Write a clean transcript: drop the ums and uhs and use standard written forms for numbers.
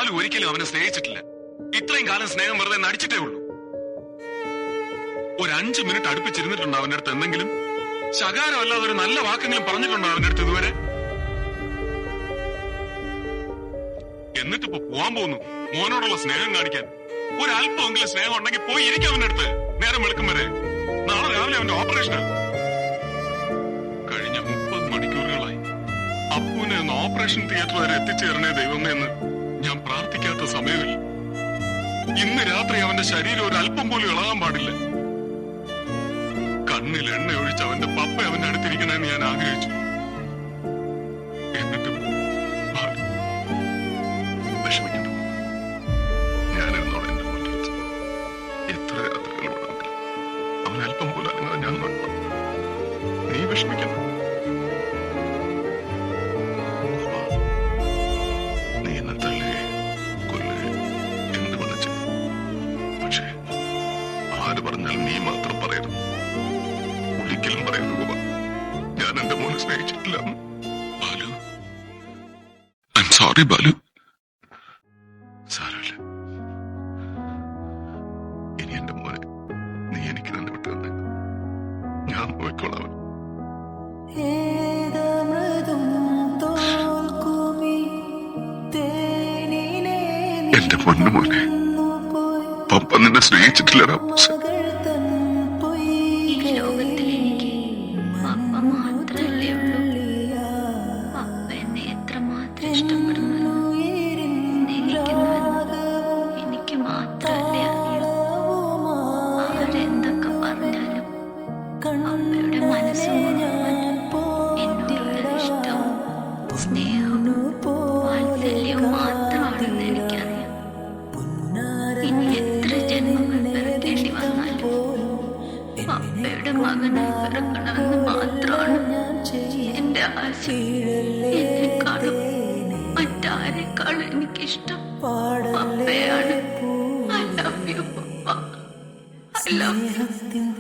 ബാലു ഒരിക്കലും അവനെ സ്നേഹിച്ചിട്ടില്ല. ഇത്രയും കാലം സ്നേഹം വെറുതെ നടിച്ചിട്ടേ ഉള്ളൂ. ഒരു 5 മിനിറ്റ് അടുപ്പിച്ചിരുന്നിട്ടുണ്ടോ അവന്റെ അടുത്ത് എന്തെങ്കിലും? ശകാരമല്ലാതെ ഒരു നല്ല വാക്കെങ്കിലും പറഞ്ഞിട്ടുണ്ടോ അവന്റെ അടുത്ത് ഇതുവരെ? എന്നിട്ടിപ്പോ പോവാൻ പോകുന്നു മോനോടുള്ള സ്നേഹം കാണിക്കാൻ. ഒരല്പമെങ്കിലും സ്നേഹം ഉണ്ടെങ്കിൽ പോയി ഇരിക്കും അവന്റെ അടുത്ത്. നേരം വെളുക്കും വരെ. നാളെ രാവിലെ അവന്റെ ഓപ്പറേഷനാണ്. കഴിഞ്ഞ 30 മണിക്കൂറുകളായി അപ്പുവിനെ ഒന്ന് ഓപ്പറേഷൻ തിയേറ്റർ വരെ എത്തിച്ചേരണേ ദൈവമേ എന്ന് ഞാൻ പ്രാർത്ഥിക്കാത്ത സമയമില്ല. ഇന്ന് രാത്രി അവന്റെ ശരീരം ഒരു അല്പം പോലും ഇളകാൻ പാടില്ല. കണ്ണിൽ എണ്ണ ഒഴിച്ച് അവന്റെ പപ്പ അവന്റെ അടുത്തിരിക്കണമെന്ന് ഞാൻ ആഗ്രഹിച്ചു. എന്നിട്ടും വിഷമിക്കുന്നു. ഞാനിരുന്നോടെ എന്റെ മുന്നിൽ എത്ര രാത്രികളുണ്ടെങ്കിൽ അവൻ അല്പം പോലും അനങ്ങാതെ ഞാൻ നോക്കണം. നീ വിഷമിക്കുന്നു. നീ എന്നെ തള്ളുകയെ കൊല്ലുകയെ എന്ത് വേണം ചെയ്തു. പക്ഷേ ആര് പറഞ്ഞാലും നീ മാത്രം പറയരുത്. ഒരിക്കലും പറയരുത് ഗോപ, ഞാൻ എന്റെ മോനെ സ്നേഹിച്ചിട്ടില്ല. Balu, I'm sorry Balu. സാരമില്ല. ഇനി എന്റെ മോനെ നീ എനിക്ക് തന്നെ വിട്ടു തന്നെ ഞാൻ പോയിക്കോളാം. എന്റെ പൊന്നു മോനെ, പപ്പ നിന്നെ സ്നേഹിച്ചിട്ടില്ലടാ. ഈ ലോകത്തിൽ എനിക്ക് പപ്പ മാത്രല്ലേ ഉള്ളൂ. പപ്പ എന്നെ എത്രമാത്രം ഇഷ്ടപ്പെടുന്നു, സ്നേഹിക്കുന്നുവെന്ന് എനിക്ക് മാത്രമല്ലേ അറിയൂ. ആരെന്തൊക്കെ പറഞ്ഞാലും പപ്പയുടെ മനസ്സ് മുഴുവൻ എന്നോടുള്ള ഇഷ്ടവും സ്നേഹവും വാത്സല്യവും മാത്രമാണെന്ന് എനിക്കറിയാം. ഇനി എത്ര ജന്മങ്ങൾ പിറക്കേണ്ടി വന്നാലും പപ്പയുടെ മകനായി പിറക്കണമെന്ന് മാത്രമാണ് എന്റെ ആശ. എന്നെക്കാളും മറ്റാരെക്കാളും എനിക്കിഷ്ടം പപ്പയാണ്. I love you, papa. I love you.